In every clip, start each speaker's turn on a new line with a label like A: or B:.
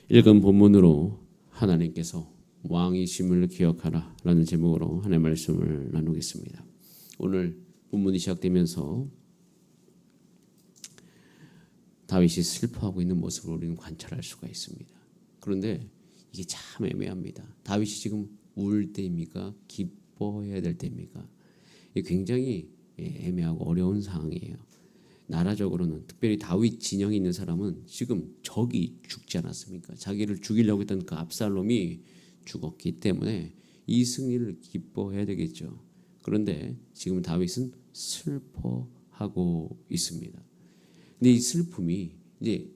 A: 읽은 본문으로 하나님께서 왕이심을 기억하라 라는 제목으로 하나님의 말씀을 나누겠습니다. 오늘 본문이 시작되면서 다윗이 슬퍼하고 있는 모습을 우리는 관찰할 수가 있습니다. 그런데 이게 참 애매합니다. 다윗이 지금 울 때입니까? 기뻐해야 될 때입니까? 이게 굉장히 애매하고 어려운 상황이에요. 나라적으로는 특별히 다윗 진영에 있는 사람은 지금 적이 죽지 않았습니까? 자기를 죽이려고 했던 그 압살롬이 죽었기 때문에 이 승리를 기뻐해야 되겠죠. 그런데 지금 다윗은 슬퍼하고 있습니다. 근데 이 슬픔이 이제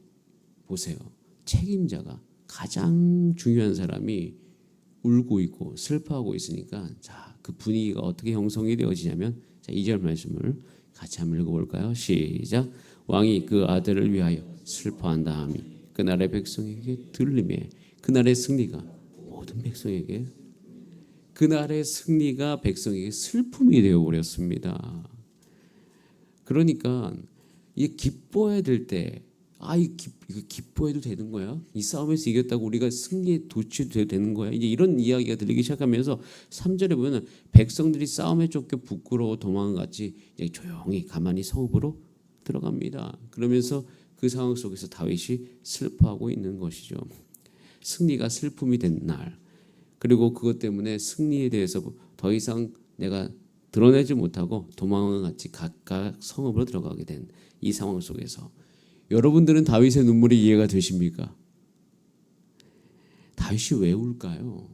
A: 보세요. 책임자가 가장 중요한 사람이 울고 있고 슬퍼하고 있으니까 자, 그 분위기가 어떻게 형성이 되어지냐면 자, 2절 말씀을 같이 한번 읽어볼까요? 시작. 왕이 그 아들을 위하여 슬퍼한다함이 그날의 백성에게 들림에 그날의 승리가 모든 백성에게 그날의 승리가 백성에게 슬픔이 되어버렸습니다. 그러니까 이게 기뻐해야 될 때 이거 기뻐해도 되는 거야? 이 싸움에서 이겼다고 우리가 승리에 도취해도 되는 거야? 이제 이런 이야기가 들리기 시작하면서 3절에 보면 백성들이 싸움에 쫓겨 부끄러워 도망같이 이제 조용히 가만히 성읍으로 들어갑니다. 그러면서 그 상황 속에서 다윗이 슬퍼하고 있는 것이죠. 승리가 슬픔이 된 날, 그리고 그것 때문에 승리에 대해서 더 이상 내가 드러내지 못하고 도망과 같이 각각 성읍으로 들어가게 된 이 상황 속에서 여러분들은 다윗의 눈물이 이해가 되십니까? 다윗이 왜 울까요?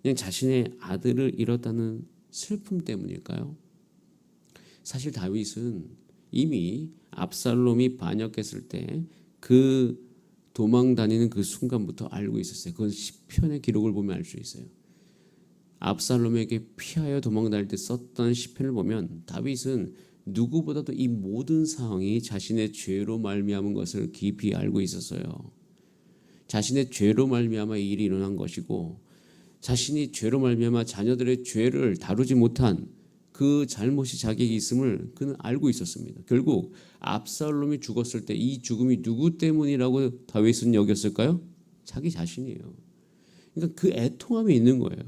A: 그냥 자신의 아들을 잃었다는 슬픔 때문일까요? 사실 다윗은 이미 압살롬이 반역했을 때 그 도망 다니는 그 순간부터 알고 있었어요. 그건 시편의 기록을 보면 알 수 있어요. 압살롬에게 피하여 도망 다닐 때 썼던 시편을 보면 다윗은 누구보다도 이 모든 상황이 자신의 죄로 말미암은 것을 깊이 알고 있었어요. 자신의 죄로 말미암아 이 일이 일어난 것이고 자신이 죄로 말미암아 자녀들의 죄를 다루지 못한 그 잘못이 자기에게 있음을 그는 알고 있었습니다. 결국 압살롬이 죽었을 때 이 죽음이 누구 때문이라고 다윗은 여겼을까요? 자기 자신이에요. 그러니까 그 애통함이 있는 거예요.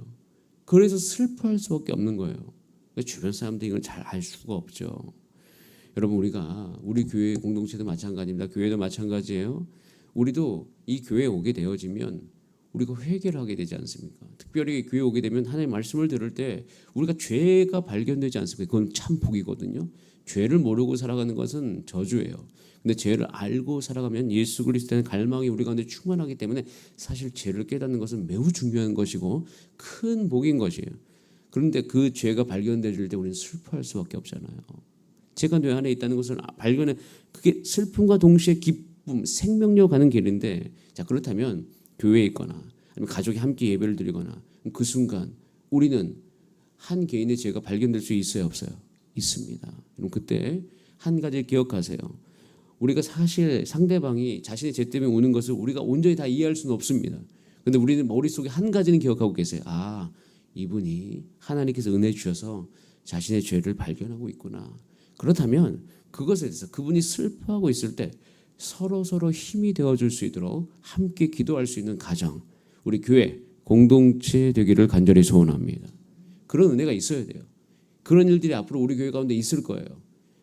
A: 그래서 슬퍼할 수밖에 없는 거예요. 주변 사람들이 이걸 잘 알 수가 없죠. 여러분 우리 교회 공동체도 마찬가지입니다. 교회도 마찬가지예요. 우리도 이 교회에 오게 되어지면 우리가 회개를 하게 되지 않습니까? 특별히 교회에 오게 되면 하나님의 말씀을 들을 때 우리가 죄가 발견되지 않습니까? 그건 참 복이거든요. 죄를 모르고 살아가는 것은 저주예요. 근데 죄를 알고 살아가면 예수 그리스도의 갈망이 우리 가운데 충만하기 때문에 사실 죄를 깨닫는 것은 매우 중요한 것이고 큰 복인 것이에요. 그런데 그 죄가 발견될 때 우리는 슬퍼할 수밖에 없잖아요. 죄가 뇌 안에 있다는 것을 발견해 그게 슬픔과 동시에 기쁨, 생명력 가는 길인데 자 그렇다면 교회에 있거나 아니면 가족이 함께 예배를 드리거나 그 순간 우리는 한 개인의 죄가 발견될 수 있어요, 없어요? 있습니다. 그럼 그때 한 가지 기억하세요. 우리가 사실 상대방이 자신의 죄 때문에 우는 것을 우리가 온전히 다 이해할 수는 없습니다. 그런데 우리는 머릿속에 한 가지는 기억하고 계세요. 이분이 하나님께서 은혜 주셔서 자신의 죄를 발견하고 있구나. 그렇다면 그것에 대해서 그분이 슬퍼하고 있을 때 서로 힘이 되어줄 수 있도록 함께 기도할 수 있는 가정, 우리 교회 공동체 되기를 간절히 소원합니다. 그런 은혜가 있어야 돼요. 그런 일들이 앞으로 우리 교회 가운데 있을 거예요.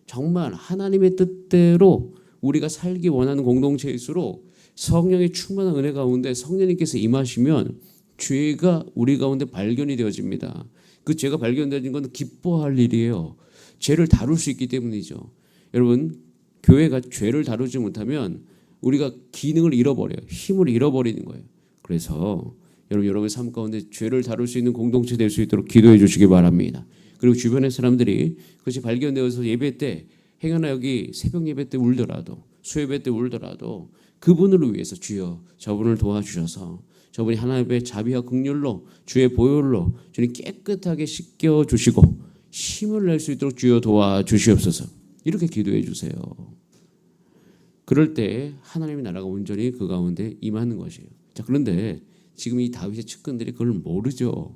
A: 정말 하나님의 뜻대로 우리가 살기 원하는 공동체일수록 성령의 충만한 은혜 가운데 성령님께서 임하시면 죄가 우리 가운데 발견이 되어집니다. 그 죄가 발견되는 건 기뻐할 일이에요. 죄를 다룰 수 있기 때문이죠. 여러분 교회가 죄를 다루지 못하면 우리가 기능을 잃어버려요. 힘을 잃어버리는 거예요. 그래서 여러분의 삶 가운데 죄를 다룰 수 있는 공동체 될 수 있도록 기도해 주시기 바랍니다. 그리고 주변의 사람들이 그것이 발견되어서 예배 때 행여나 여기 새벽 예배 때 울더라도 수요예배 때 울더라도 그분을 위해서 주여 저분을 도와주셔서 저분이 하나님의 자비와 긍휼로 주의 보혈로 주님 깨끗하게 씻겨주시고 힘을 낼 수 있도록 주여 도와주시옵소서. 이렇게 기도해 주세요. 그럴 때 하나님의 나라가 온전히 그 가운데 임하는 것이에요. 자, 그런데 지금 이 다윗의 측근들이 그걸 모르죠.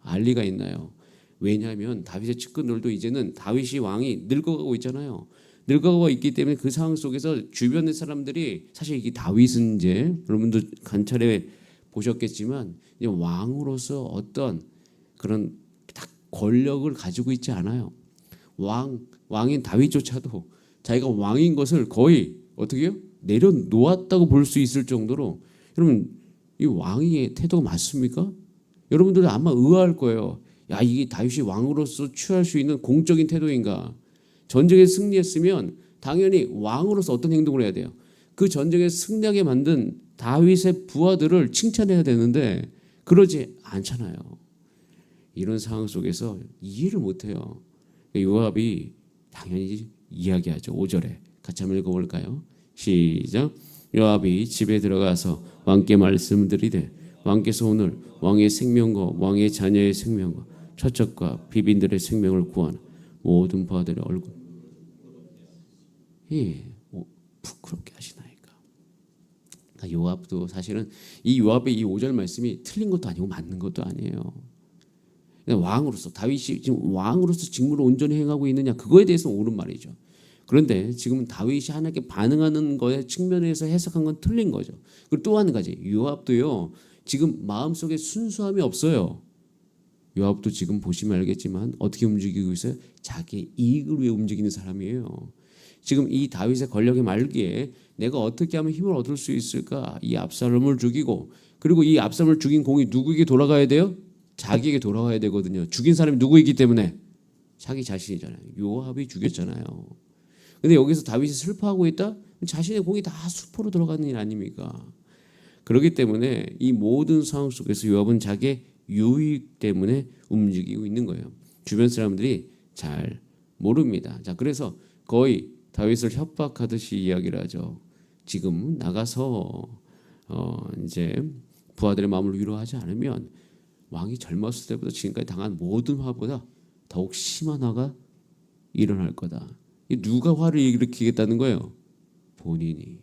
A: 알 리가 있나요? 왜냐하면 다윗의 측근들도 이제는 다윗이 왕이 늙어가고 있잖아요. 늙어가고 있기 때문에 그 상황 속에서 주변의 사람들이 사실 이게 다윗은 이제 여러분도 관찰해 보셨겠지만 이제 왕으로서 어떤 그런 딱 권력을 가지고 있지 않아요. 왕인 다윗조차도 자기가 왕인 것을 거의 어떻게 해요? 내려놓았다고 볼 수 있을 정도로 여러분 이 왕의 태도가 맞습니까? 여러분들은 아마 의아할 거예요. 야, 이게 다윗이 왕으로서 취할 수 있는 공적인 태도인가? 전쟁에 승리했으면 당연히 왕으로서 어떤 행동을 해야 돼요? 그 전쟁에 승리하게 만든 다윗의 부하들을 칭찬해야 되는데 그러지 않잖아요. 이런 상황 속에서 이해를 못해요. 요압이 당연히 이야기하죠. 5절에 같이 한번 읽어볼까요? 시작. 요압이 집에 들어가서 왕께 말씀드리되 왕께서 오늘 왕의 생명과 왕의 자녀의 생명과 처첩과 비빈들의 생명을 구하는 모든 부하들의 얼굴 부끄럽게 하시나이까. 그러니까 요압도 사실은 이 요압의 이 5절 말씀이 틀린 것도 아니고 맞는 것도 아니에요. 왕으로서 다윗이 지금 왕으로서 직무를 온전히 행하고 있느냐 그거에 대해서는 옳은 말이죠. 그런데 지금은 다윗이 하나님께 반응하는 거에 측면에서 해석한 건 틀린 거죠. 그리고 또 한 가지 요압도요 지금 마음속에 순수함이 없어요. 요압도 지금 보시면 알겠지만 어떻게 움직이고 있어요? 자기의 이익을 위해 움직이는 사람이에요. 지금 이 다윗의 권력의 말기에 내가 어떻게 하면 힘을 얻을 수 있을까? 이 압살롬을 죽이고 그리고 이 압살롬을 죽인 공이 누구에게 돌아가야 돼요? 자기에게 돌아와야 되거든요. 죽인 사람이 누구이기 때문에 자기 자신이잖아요. 요압이 죽였잖아요. 근데 여기서 다윗이 슬퍼하고 있다? 자신의 공이 다 수포로 들어가는 일 아닙니까? 그렇기 때문에 이 모든 상황 속에서 요압은 자기의 유익 때문에 움직이고 있는 거예요. 주변 사람들이 잘 모릅니다. 자, 그래서 거의 다윗을 협박하듯이 이야기를 하죠. 지금 나가서 이제 부하들의 마음을 위로하지 않으면 왕이 젊었을 때부터 지금까지 당한 모든 화보다 더욱 심한 화가 일어날 거다. 누가 화를 일으키겠다는 거예요? 본인이.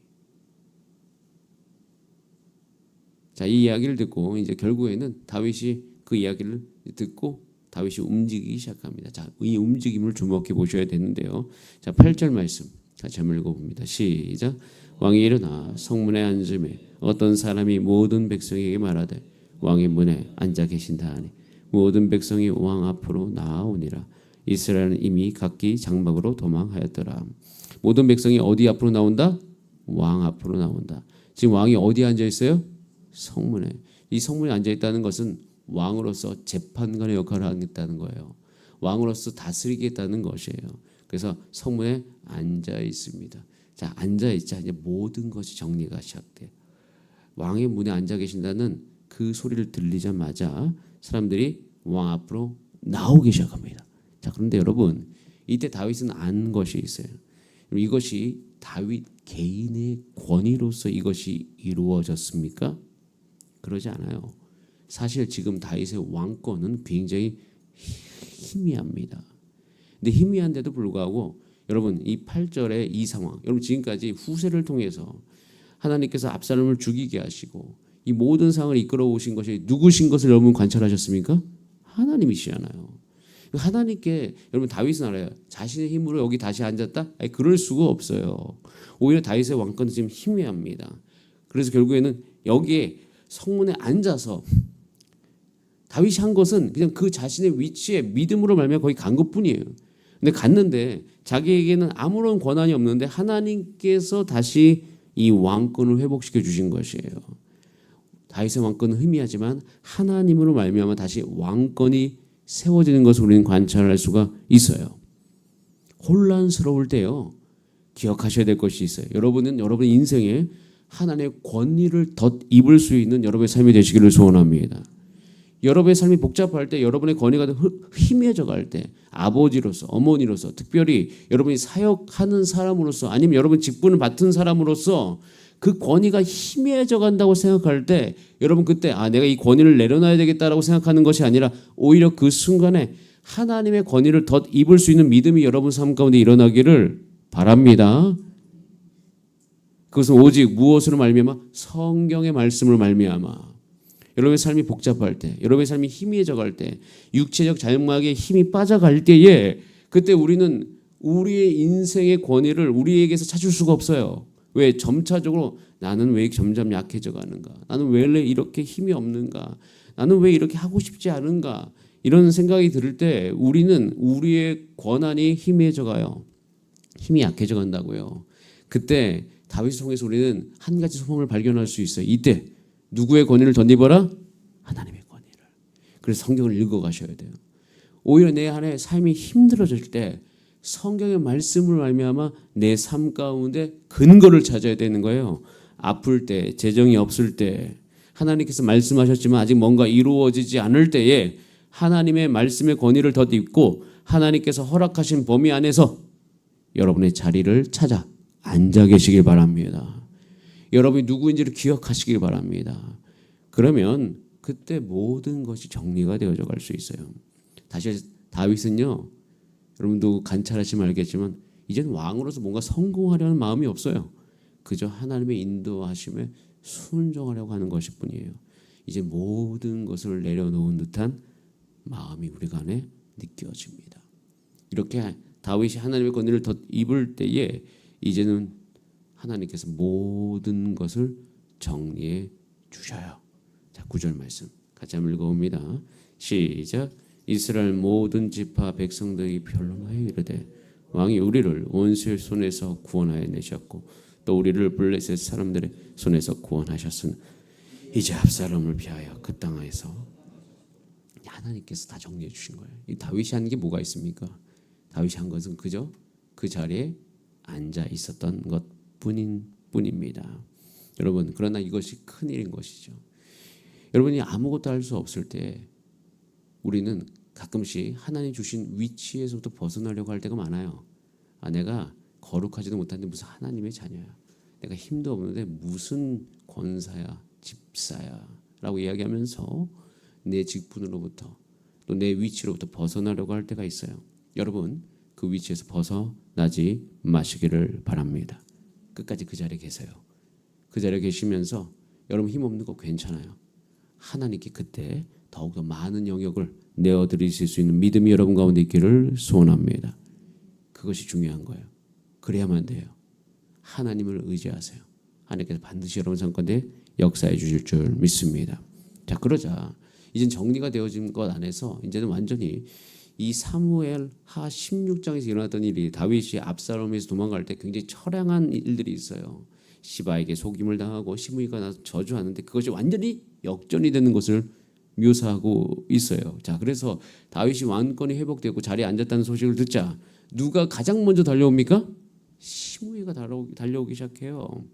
A: 자, 이 이야기를 듣고 이제 결국에는 다윗이 그 이야기를 듣고 다윗이 움직이기 시작합니다. 자, 이 움직임을 주목해 보셔야 되는데요. 자, 8절 말씀 같이 한번 읽어봅니다. 시작. 왕이 일어나 성문에 앉음에 어떤 사람이 모든 백성에게 말하되 왕의 문에 앉아 계신다 하니 모든 백성이 왕 앞으로 나아오니라. 이스라엘은 이미 각기 장막으로 도망하였더라. 모든 백성이 어디 앞으로 나온다? 왕 앞으로 나온다. 지금 왕이 어디에 앉아 있어요? 성문에. 이 성문에 앉아 있다는 것은 왕으로서 재판관의 역할을 하겠다는 거예요. 왕으로서 다스리겠다는 것이에요. 그래서 성문에 앉아 있습니다. 자, 앉아 있자 이제 모든 것이 정리가 시작돼요. 왕의 문에 앉아 계신다는 그 소리를 들리자마자 사람들이 왕 앞으로 나오기 시작합니다. 자, 그런데 여러분 이때 다윗은 안 것이 있어요. 이것이 다윗 개인의 권위로서 이것이 이루어졌습니까? 그러지 않아요. 사실 지금 다윗의 왕권은 굉장히 희미합니다. 근데 희미한데도 불구하고 여러분 이 8절의 이 상황, 여러분 지금까지 후세를 통해서 하나님께서 압살롬을 죽이게 하시고 이 모든 상황을 이끌어 오신 것이 누구신 것을 여러분 관찰하셨습니까? 하나님이시잖아요. 하나님께 여러분 다윗은 알아요. 자신의 힘으로 여기 다시 앉았다? 아니, 그럴 수가 없어요. 오히려 다윗의 왕권은 지금 희미합니다. 그래서 결국에는 여기에 성문에 앉아서 다윗이 한 것은 그냥 그 자신의 위치에 믿음으로 말미암아 거기 간 것뿐이에요. 근데 갔는데 자기에게는 아무런 권한이 없는데 하나님께서 다시 이 왕권을 회복시켜 주신 것이에요. 다윗의 왕권은 희미하지만 하나님으로 말미암아 다시 왕권이 세워지는 것을 우리는 관찰할 수가 있어요. 혼란스러울 때요. 기억하셔야 될 것이 있어요. 여러분은 여러분의 인생에 하나님의 권위를 덧입을 수 있는 여러분의 삶이 되시기를 소원합니다. 여러분의 삶이 복잡할 때 여러분의 권위가 희미해져 갈 때 아버지로서 어머니로서 특별히 여러분이 사역하는 사람으로서 아니면 여러분 직분을 맡은 사람으로서 그 권위가 희미해져 간다고 생각할 때 여러분 그때 내가 이 권위를 내려놔야 되겠다라고 생각하는 것이 아니라 오히려 그 순간에 하나님의 권위를 덧입을 수 있는 믿음이 여러분 삶 가운데 일어나기를 바랍니다. 그것은 오직 무엇으로 말미암아? 성경의 말씀으로 말미암아. 여러분의 삶이 복잡할 때, 여러분의 삶이 희미해져 갈 때, 육체적 장막에 힘이 빠져갈 때에 그때 우리는 우리의 인생의 권위를 우리에게서 찾을 수가 없어요. 왜? 점차적으로 나는 왜 점점 약해져 가는가? 나는 왜 이렇게 힘이 없는가? 나는 왜 이렇게 하고 싶지 않은가? 이런 생각이 들 때 우리는 우리의 권한이 희미해져 가요. 힘이 약해져 간다고요. 그때 다윗을 통해서 우리는 한 가지 소망을 발견할 수 있어요. 이때 누구의 권위를 덧입어라? 하나님의 권위를. 그래서 성경을 읽어 가셔야 돼요. 오히려 내 안에 삶이 힘들어질 때 성경의 말씀을 말미암아 내 삶 가운데 근거를 찾아야 되는 거예요. 아플 때, 재정이 없을 때, 하나님께서 말씀하셨지만 아직 뭔가 이루어지지 않을 때에 하나님의 말씀의 권위를 덧입고 하나님께서 허락하신 범위 안에서 여러분의 자리를 찾아 앉아 계시길 바랍니다. 여러분이 누구인지를 기억하시길 바랍니다. 그러면 그때 모든 것이 정리가 되어져 갈 수 있어요. 다시 다윗은요, 여러분도 관찰하시면 알겠지만 이제는 왕으로서 뭔가 성공하려는 마음이 없어요. 그저 하나님의 인도하심에 순종하려고 하는 것일 뿐이에요. 이제 모든 것을 내려놓은 듯한 마음이 우리 안에 느껴집니다. 이렇게 다윗이 하나님의 권위를 덧입을 때에 이제는 하나님께서 모든 것을 정리해 주셔요. 자, 9절 말씀 같이 한번 읽어봅니다. 시작. 이스라엘 모든 지파 백성들이 변론하여 이르되 왕이 우리를 원수의 손에서 구원하여 내셨고 또 우리를 블레셋 사람들의 손에서 구원하셨으나 이제 압살롬을 피하여 그 땅에서 하나님께서 다 정리해 주신 거예요. 이 다윗이 한 게 뭐가 있습니까? 다윗이 한 것은 그저 그 자리에 앉아 있었던 것뿐입니다. 여러분, 그러나 이것이 큰일인 것이죠. 여러분이 아무것도 할 수 없을 때 우리는 가끔씩 하나님 주신 위치에서부터 벗어나려고 할 때가 많아요. 내가 거룩하지도 못한데 무슨 하나님의 자녀야. 내가 힘도 없는데 무슨 권사야, 집사야 라고 이야기하면서 내 직분으로부터 또 내 위치로부터 벗어나려고 할 때가 있어요. 여러분, 그 위치에서 벗어나지 마시기를 바랍니다. 끝까지 그 자리에 계세요. 그 자리에 계시면서 여러분 힘없는 거 괜찮아요. 하나님께 그때 더욱더 많은 영역을 내어드리실 수 있는 믿음이 여러분 가운데 있기를 소원합니다. 그것이 중요한 거예요. 그래야만 돼요. 하나님을 의지하세요. 하나님께서 반드시 여러분 삶 가운데 역사해 주실 줄 믿습니다. 자, 그러자 이젠 정리가 되어진 것 안에서 이제는 완전히 이 사무엘 하 16장에서 일어났던 일이 다윗이 압살롬에서 도망갈 때 굉장히 처량한 일들이 있어요. 시바에게 속임을 당하고 시므이가 나서 저주하는데 그것이 완전히 역전이 되는 것을 묘사하고 있어요. 자, 그래서 다윗이 왕권이 회복되고 자리에 앉았다는 소식을 듣자 누가 가장 먼저 달려옵니까? 시므이가 달려오기 시작해요.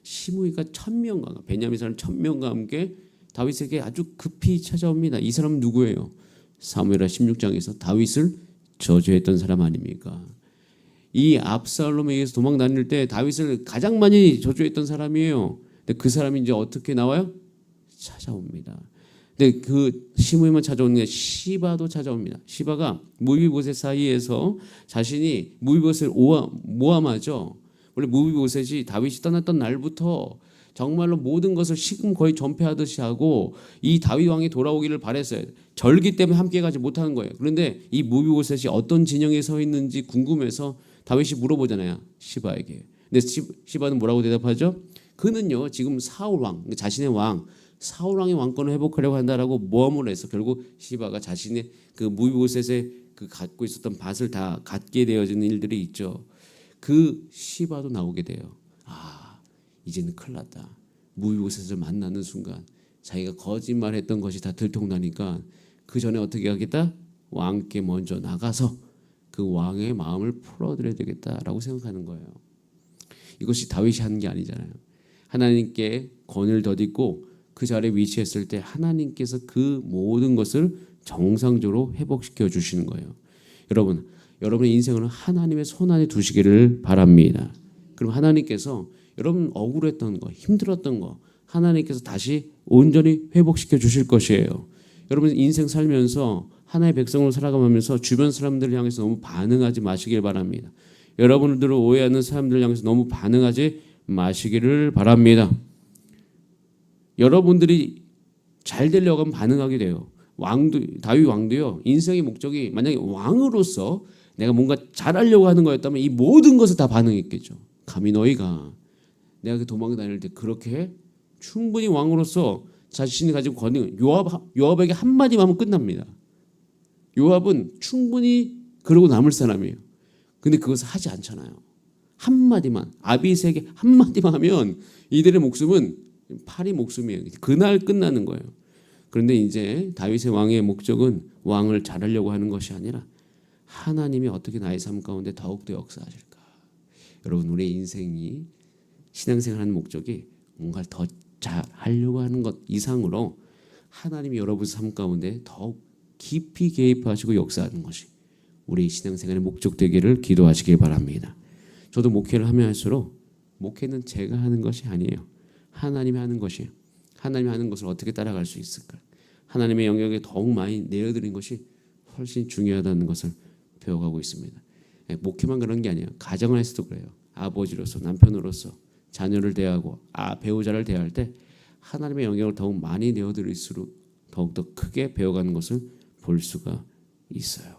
A: 시므이가 1000명과 베냐민 사람 1000명과 함께 다윗에게 아주 급히 찾아옵니다. 이 사람은 누구예요? 사무엘하 16장에서 다윗을 저주했던 사람 아닙니까? 이 압살롬에 의해서 도망 다닐 때 다윗을 가장 많이 저주했던 사람이에요. 근데 그 사람이 이제 어떻게 나와요? 찾아옵니다. 근데 그 시므이만 찾아오는 게 시바도 찾아옵니다. 시바가 무비보셋 사이에서 자신이 무비보셋을 모함하죠. 원래 무비보셋이 다윗이 떠났던 날부터 정말로 모든 것을 시금 거의 전폐하듯이 하고 이 다윗 왕이 돌아오기를 바랬어요. 절기 때문에 함께 가지 못하는 거예요. 그런데 이 무비보셋이 어떤 진영에 서 있는지 궁금해서 다윗이 물어보잖아요. 시바에게. 근데 시바는 뭐라고 대답하죠? 그는요 지금 사울 왕, 자신의 왕 사울 왕의 왕권을 회복하려고 한다라고 모함을 해서 결국 시바가 자신의 그 무비보셋의 그 갖고 있었던 밭을 다 갖게 되어지는 일들이 있죠. 그 시바도 나오게 돼요. 이제는 큰일 났다. 무비보셋을 만나는 순간 자기가 거짓말했던 것이 다 들통나니까 그 전에 어떻게 하겠다? 왕께 먼저 나가서 그 왕의 마음을 풀어드려야 되겠다라고 생각하는 거예요. 이것이 다윗이 하는 게 아니잖아요. 하나님께 권위를 덧입고 그 자리에 위치했을 때 하나님께서 그 모든 것을 정상적으로 회복시켜 주시는 거예요. 여러분의 인생을 하나님의 손 안에 두시기를 바랍니다. 그럼 하나님께서 여러분 억울했던 거, 힘들었던 거 하나님께서 다시 온전히 회복시켜 주실 것이에요. 여러분 인생 살면서 하나의 백성으로 살아가면서 주변 사람들을 향해서 너무 반응하지 마시길 바랍니다. 여러분들을 오해하는 사람들을 향해서 너무 반응하지 마시기를 바랍니다. 여러분들이 잘 되려고 하면 반응하게 돼요. 다윗 왕도요. 인생의 목적이 만약에 왕으로서 내가 뭔가 잘하려고 하는 거였다면 이 모든 것을 다 반응했겠죠. 감히 너희가 내가 그 도망 다닐 때 그렇게 해? 충분히 왕으로서 자신이 가지고 권능, 요압에게 한마디만 하면 끝납니다. 요압은 충분히 그러고 남을 사람이에요. 근데 그것을 하지 않잖아요. 한마디만, 아비새에게 한마디만 하면 이들의 목숨은 파리 목숨이에요. 그날 끝나는 거예요. 그런데 이제 다윗의 왕의 목적은 왕을 잘하려고 하는 것이 아니라 하나님이 어떻게 나의 삶 가운데 더욱더 역사하실까. 여러분, 우리의 인생이 신앙생활하는 목적이 뭔가를 더 잘하려고 하는 것 이상으로 하나님이 여러분 삶 가운데 더욱 깊이 개입하시고 역사하는 것이 우리 신앙생활의 목적 되기를 기도하시길 바랍니다. 저도 목회를 하면 할수록 목회는 제가 하는 것이 아니에요. 하나님이 하는 것이에요. 하나님이 하는 것을 어떻게 따라갈 수 있을까? 하나님의 영역에 더욱 많이 내어드린 것이 훨씬 중요하다는 것을 배워가고 있습니다. 목회만 그런 게 아니에요. 가정에서도 그래요. 아버지로서, 남편으로서 자녀를 대하고 배우자를 대할 때 하나님의 영역을 더욱 많이 내어드릴수록 더욱더 크게 배워가는 것을 볼 수가 있어요.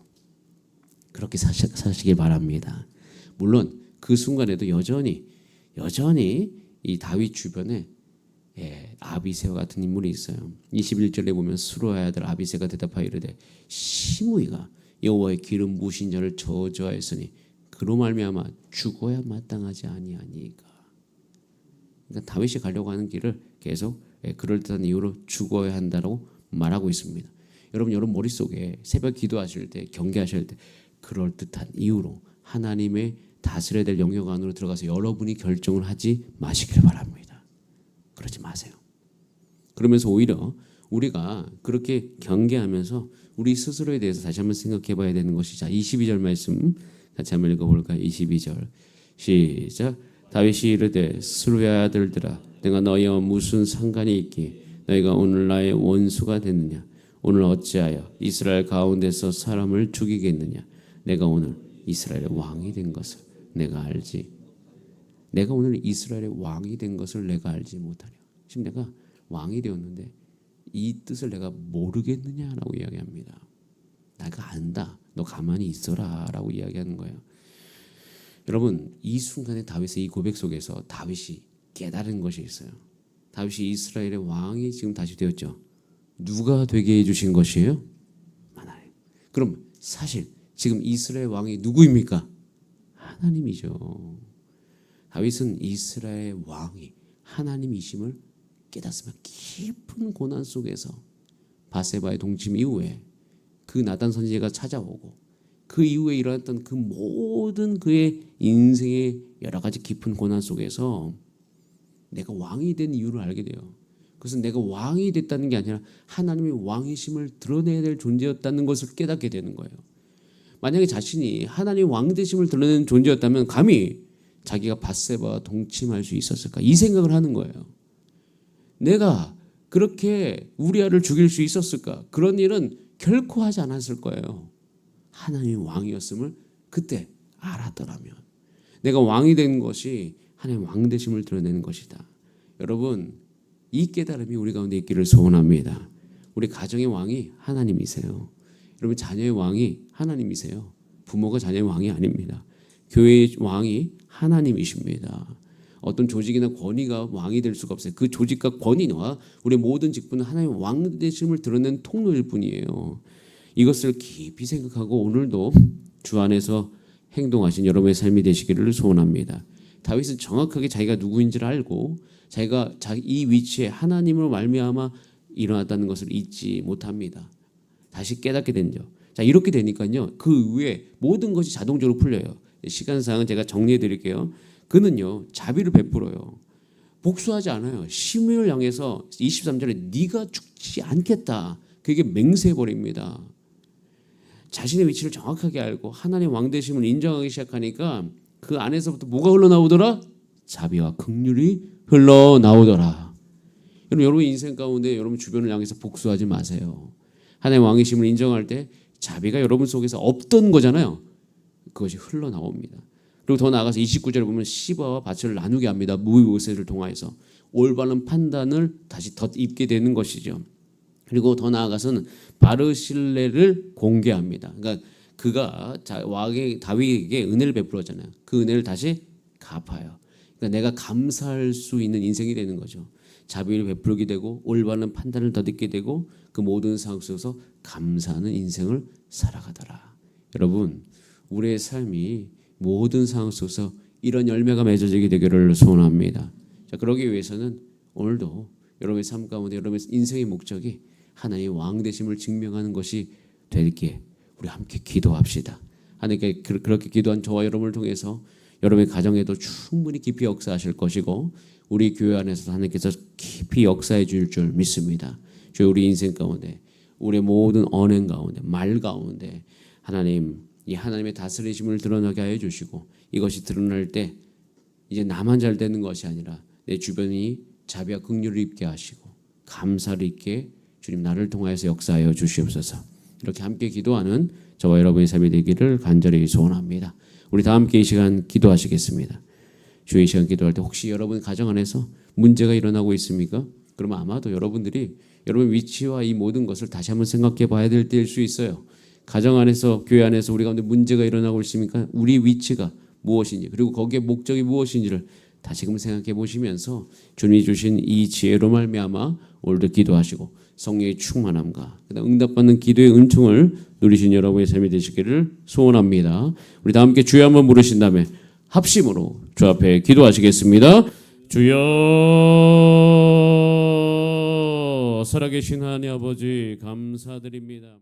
A: 그렇게 사시길 바랍니다. 물론 그 순간에도 여전히 이 다윗 주변에 아비새와 같은 인물이 있어요. 21절에 보면 수루아의 아들 아비새가 대답하여 이르되 시므이가 여호와의 기름 부으신 자를 저주하였으니 그로 말미암아 죽어야 마땅하지 아니하니까. 그러니까 다윗이 가려고 하는 길을 계속 그럴듯한 이유로 죽어야 한다고 말하고 있습니다. 여러분 머릿속에 새벽 기도하실 때, 경계하실 때 그럴듯한 이유로 하나님의 다스려야 될 영역 안으로 들어가서 여러분이 결정을 하지 마시길 바랍니다. 그러지 마세요. 그러면서 오히려 우리가 그렇게 경계하면서 우리 스스로에 대해서 다시 한번 생각해 봐야 되는 것이, 자 22절 말씀 같이 한번 읽어볼까요? 22절 시작. 다윗이 이르되 스루야의 아들들아 내가 너희와 무슨 상관이 있기? 너희가 오늘 나의 원수가 됐느냐? 오늘 어찌하여 이스라엘 가운데서 사람을 죽이겠느냐? 내가 오늘 이스라엘의 왕이 된 것을 내가 알지. 내가 오늘 이스라엘의 왕이 된 것을 내가 알지 못하려. 지금 내가 왕이 되었는데 이 뜻을 내가 모르겠느냐라고 이야기합니다. 내가 안다. 너 가만히 있어라 라고 이야기하는 거예요. 여러분 이 순간에 다윗의 이 고백 속에서 다윗이 깨달은 것이 있어요. 다윗이 이스라엘의 왕이 지금 다시 되었죠. 누가 되게 해주신 것이에요? 하나님. 그럼 사실 지금 이스라엘 왕이 누구입니까? 하나님이죠. 다윗은 이스라엘 왕이 하나님이심을 깨닫으면 깊은 고난 속에서 바세바의 동침 이후에 그 나단 선지자가 찾아오고 그 이후에 일어났던 그 모든 그의 인생의 여러 가지 깊은 고난 속에서 내가 왕이 된 이유를 알게 돼요. 그것은 내가 왕이 됐다는 게 아니라 하나님의 왕이심을 드러내야 될 존재였다는 것을 깨닫게 되는 거예요. 만약에 자신이 하나님의 왕되심을 드러내는 존재였다면 감히 자기가 밧세바와 동침할 수 있었을까? 이 생각을 하는 거예요. 내가 그렇게 우리아를 죽일 수 있었을까? 그런 일은 결코 하지 않았을 거예요. 하나님의 왕이었음을 그때 알았더라면. 내가 왕이 된 것이 하나님의 왕되심을 드러내는 것이다. 여러분 이 깨달음이 우리 가운데 있기를 소원합니다. 우리 가정의 왕이 하나님이세요. 여러분 자녀의 왕이 하나님이세요. 부모가 자녀의 왕이 아닙니다. 교회의 왕이 하나님이십니다. 어떤 조직이나 권위가 왕이 될 수가 없어요. 그 조직과 권위와 우리 모든 직분은 하나님의 왕되심을 드러내는 통로일 뿐이에요. 이것을 깊이 생각하고 오늘도 주 안에서 행동하신 여러분의 삶이 되시기를 소원합니다. 다윗은 정확하게 자기가 누구인지를 알고 자기가 이 위치에 하나님으로 말미암아 일어났다는 것을 잊지 못합니다. 다시 깨닫게 된죠. 자 이렇게 되니까요. 그 이후에 모든 것이 자동적으로 풀려요. 시간상은 제가 정리해 드릴게요. 그는요 자비를 베풀어요. 복수하지 않아요. 시므이를 향해서 23절에 네가 죽지 않겠다. 그게 맹세해 버립니다. 자신의 위치를 정확하게 알고 하나님의 왕되심을 인정하기 시작하니까 그 안에서부터 뭐가 흘러나오더라? 자비와 긍휼이 흘러나오더라. 여러분 인생 가운데 여러분 주변을 향해서 복수하지 마세요. 하나님의 왕이심을 인정할 때 자비가 여러분 속에서 없던 거잖아요. 그것이 흘러나옵니다. 그리고 더 나아가서 29절에 보면 시바와 밭을 나누게 합니다. 무비보셋을 통하여서 올바른 판단을 다시 덧입게 되는 것이죠. 그리고 더 나아가서는 바르실레를 공개합니다. 그러니까 그가 왕의 다윗에게 은혜를 베풀었잖아요. 그 은혜를 다시 갚아요. 그러니까 내가 감사할 수 있는 인생이 되는 거죠. 자비를 베풀게 되고 올바른 판단을 더듬게 되고 그 모든 상황 속에서 감사하는 인생을 살아가더라. 여러분, 우리의 삶이 모든 상황 속에서 이런 열매가 맺어지게 되기를 소원합니다. 자, 그러기 위해서는 오늘도 여러분의 삶 가운데 여러분의 인생의 목적이 하나님의 왕 되심을 증명하는 것이 되기에 우리 함께 기도합시다. 하나님께 그렇게 기도한 저와 여러분을 통해서 여러분의 가정에도 충분히 깊이 역사하실 것이고 우리 교회 안에서 하나님께서 깊이 역사해 줄 줄 믿습니다. 주여, 우리 인생 가운데 우리의 모든 언행 가운데 말 가운데 하나님, 이 하나님의 다스리심을 드러나게 하여 주시고 이것이 드러날 때 이제 나만 잘 되는 것이 아니라 내 주변이 자비와 긍휼을 입게 하시고 감사를 입게 주님 나를 통하여서 역사하여 주시옵소서. 이렇게 함께 기도하는 저와 여러분의 삶이 되기를 간절히 소원합니다. 우리 다 함께 이 시간 기도하시겠습니다. 주의 시간 기도할 때 혹시 여러분 가정 안에서 문제가 일어나고 있습니까? 그러면 아마도 여러분들이 여러분 위치와 이 모든 것을 다시 한번 생각해 봐야 될 때일 수 있어요. 가정 안에서, 교회 안에서 우리 가운데 문제가 일어나고 있습니까? 우리 위치가 무엇인지, 그리고 거기에 목적이 무엇인지를 다시금 생각해 보시면서 주님이 주신 이 지혜로 말미암아 오늘도 기도하시고 성령의 충만함과 응답받는 기도의 은총을 누리신 여러분의 삶이 되시기를 소원합니다. 우리 다 함께 주여 한번 부르신 다음에 합심으로 주 앞에 기도하시겠습니다. 주여, 살아계신 하나님 아버지 감사드립니다.